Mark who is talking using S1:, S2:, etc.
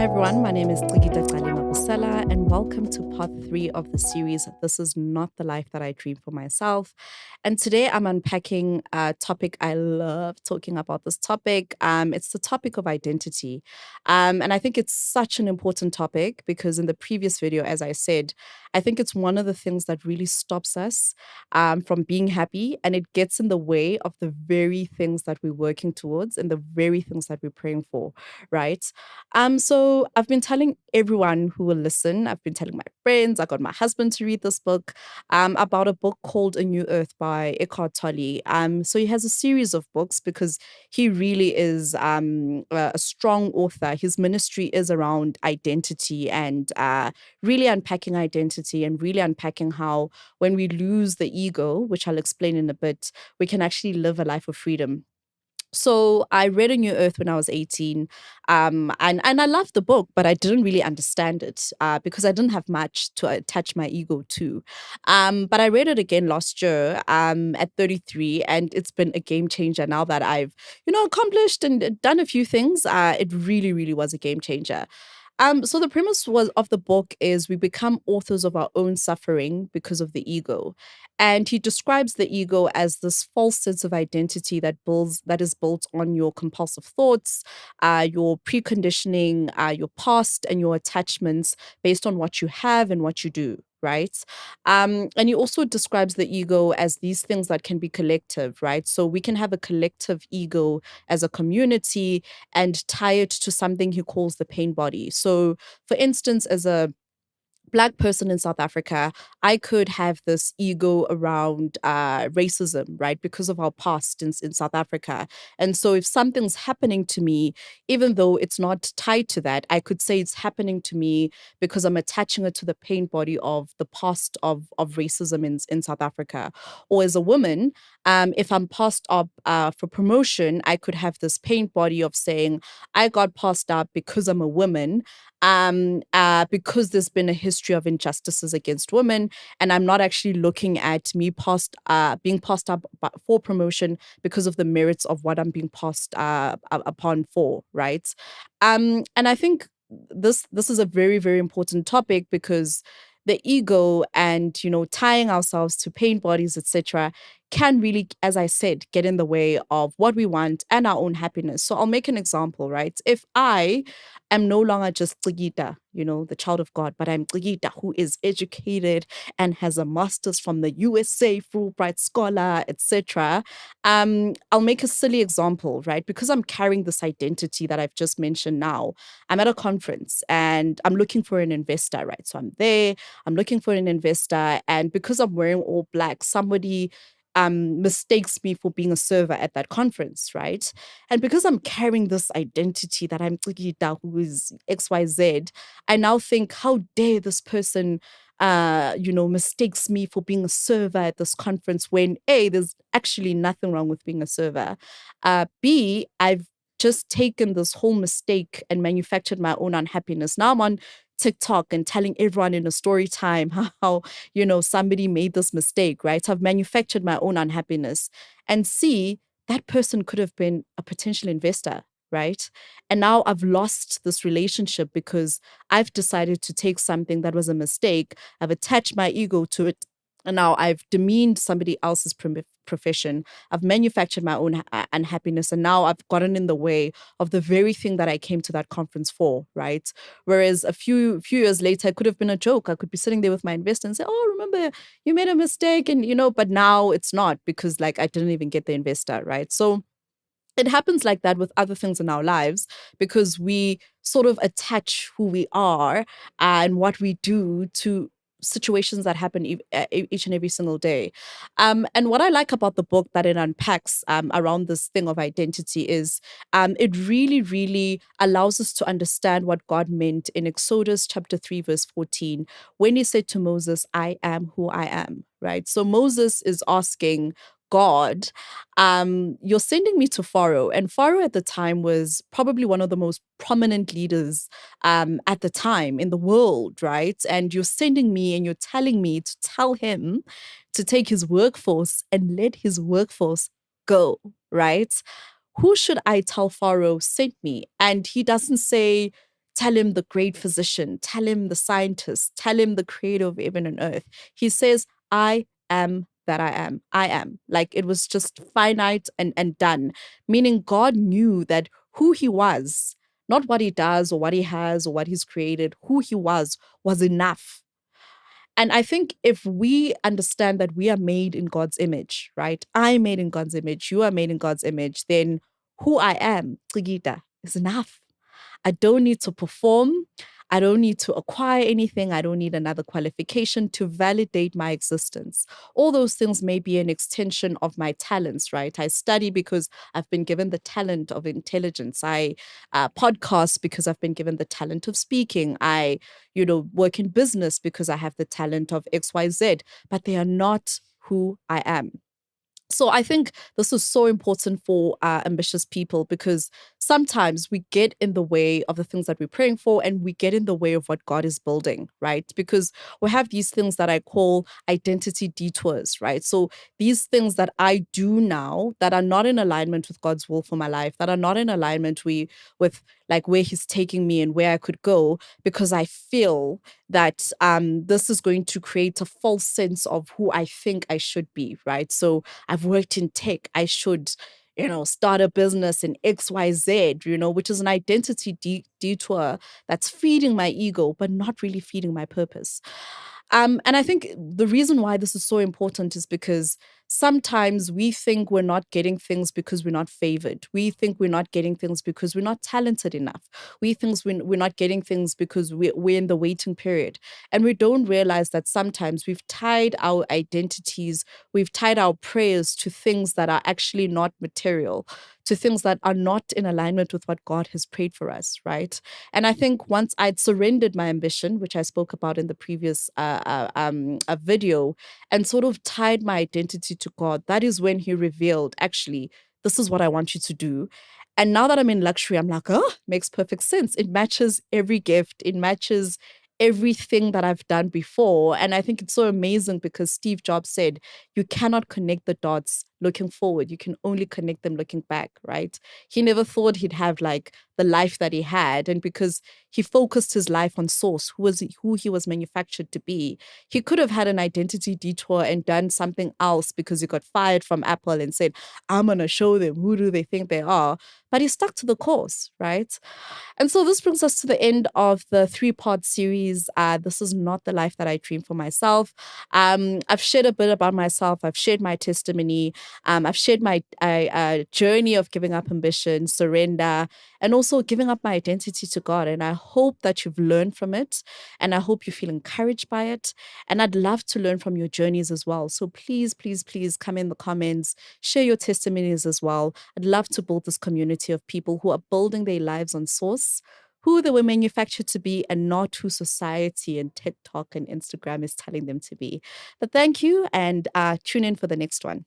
S1: Hi everyone, my name is Cikida and welcome to part 3 of the series This Is Not the Life That I Dream for Myself. And today I'm unpacking a topic I love talking about this topic. It's the topic of identity. And I think it's such an important topic because in the previous video, as I said, I think it's one of the things that really stops us from being happy, and it gets in the way of the very things that we're working towards and the very things that we're praying for, right? So I've been telling everyone who will listen, I've been telling my friends, I got my husband to read this book, about a book called A New Earth by Eckhart Tolle. So he has a series of books because he really is a strong author. His ministry is around identity and really unpacking identity and really unpacking how when we lose the ego, which I'll explain in a bit, we can actually live a life of freedom. So I read A New Earth when I was 18, and I loved the book, but I didn't really understand it because I didn't have much to attach my ego to. But I read it again last year at 33, and it's been a game changer now that I've, accomplished and done a few things. It really, really was a game changer. So the premise of the book is we become authors of our own suffering because of the ego. And he describes the ego as this false sense of identity that is built on your compulsive thoughts, your preconditioning, your past, and your attachments based on what you have and what you do. Right. And he also describes the ego as these things that can be collective, right? So we can have a collective ego as a community and tie it to something he calls the pain body. So, for instance, as a Black person in South Africa, I could have this ego around racism, right? Because of our past in South Africa. And so if something's happening to me, even though it's not tied to that, I could say it's happening to me because I'm attaching it to the pain body of the past of racism in South Africa. Or as a woman, if I'm passed up for promotion, I could have this pain body of saying, I got passed up because I'm a woman, because there's been a history of injustices against women, and I'm not actually looking at me being passed up for promotion because of the merits of what I'm being passed upon for, right? And I think this is a very, very important topic because the ego and tying ourselves to pain bodies, etc., can really, as I said, get in the way of what we want and our own happiness. So I'll make an example, right? If I am no longer just Cikida, the child of God, but I'm Cikida who is educated and has a master's from the USA, Fulbright scholar, etc. I'll make a silly example, right? Because I'm carrying this identity that I've just mentioned now. I'm at a conference and I'm looking for an investor, right? So I'm there, I'm looking for an investor, and because I'm wearing all black, somebody mistakes me for being a server at that conference, right? And because I'm carrying this identity that I'm Cikida, who is XYZ, I now think, how dare this person, mistakes me for being a server at this conference when A, there's actually nothing wrong with being a server. B, I've just taken this whole mistake and manufactured my own unhappiness. Now I'm on TikTok and telling everyone in a story time how, somebody made this mistake, right? So I've manufactured my own unhappiness. And C, that person could have been a potential investor, right? And now I've lost this relationship because I've decided to take something that was a mistake. I've attached my ego to it. And now I've demeaned somebody else's profession. I've manufactured my own unhappiness. And now I've gotten in the way of the very thing that I came to that conference for, right? Whereas a few years later, it could have been a joke. I could be sitting there with my investor and say, oh, remember, you made a mistake. And, but now it's not because I didn't even get the investor, right? So it happens like that with other things in our lives because we sort of attach who we are and what we do to situations that happen each and every single day. And what I like about the book that it unpacks around this thing of identity is it really, really allows us to understand what God meant in Exodus chapter 3, verse 14, when he said to Moses, I am who I am, right? So Moses is asking God, you're sending me to Pharaoh. And Pharaoh at the time was probably one of the most prominent leaders at the time in the world, right? And you're sending me and you're telling me to tell him to take his workforce and let his workforce go, right? Who should I tell Pharaoh sent me? And he doesn't say, tell him the great physician, tell him the scientist, tell him the creator of heaven and earth. He says, I am that I am. I am. Like it was just finite and done. Meaning God knew that who he was, not what he does or what he has or what he's created, who he was enough. And I think if we understand that we are made in God's image, right? I'm made in God's image, you are made in God's image, then who I am, Cikida, is enough. I don't need to perform. I don't need to acquire anything. I don't need another qualification to validate my existence. All those things may be an extension of my talents, right? I study because I've been given the talent of intelligence. I podcast because I've been given the talent of speaking. I, work in business because I have the talent of XYZ, but they are not who I am. So I think this is so important for ambitious people because sometimes we get in the way of the things that we're praying for and we get in the way of what God is building, right? Because we have these things that I call identity detours, right? So these things that I do now that are not in alignment with God's will for my life, that are not in alignment with like where he's taking me and where I could go, because I feel that this is going to create a false sense of who I think I should be, right? So I've worked in tech. I should, start a business in XYZ, which is an identity detour that's feeding my ego, but not really feeding my purpose. And I think the reason why this is so important is because sometimes we think we're not getting things because we're not favored. We think we're not getting things because we're not talented enough. We think we're not getting things because we're in the waiting period. And we don't realize that sometimes we've tied our identities, we've tied our prayers to things that are actually not material, to things that are not in alignment with what God has prayed for us, right? And I think once I'd surrendered my ambition, which I spoke about in the previous video, and sort of tied my identity to God, that is when he revealed, actually, this is what I want you to do. And now that I'm in luxury, I'm like, oh, makes perfect sense. It matches every gift. It matches everything that I've done before. And I think it's so amazing because Steve Jobs said, you cannot connect the dots looking forward. You can only connect them looking back, right? He never thought he'd have like the life that he had. And because he focused his life on source, who he was manufactured to be, he could have had an identity detour and done something else because he got fired from Apple and said, I'm going to show them, who do they think they are? But he stuck to the course, right? And so this brings us to the end of the 3-part series. This is not the life that I dream for myself. I've shared a bit about myself. I've shared my testimony. I've shared my journey of giving up ambition, surrender, and also giving up my identity to God. And I hope that you've learned from it. And I hope you feel encouraged by it. And I'd love to learn from your journeys as well. So please, please, please come in the comments, share your testimonies as well. I'd love to build this community of people who are building their lives on source, who they were manufactured to be, and not who society and TikTok and Instagram is telling them to be. But thank you, and tune in for the next one.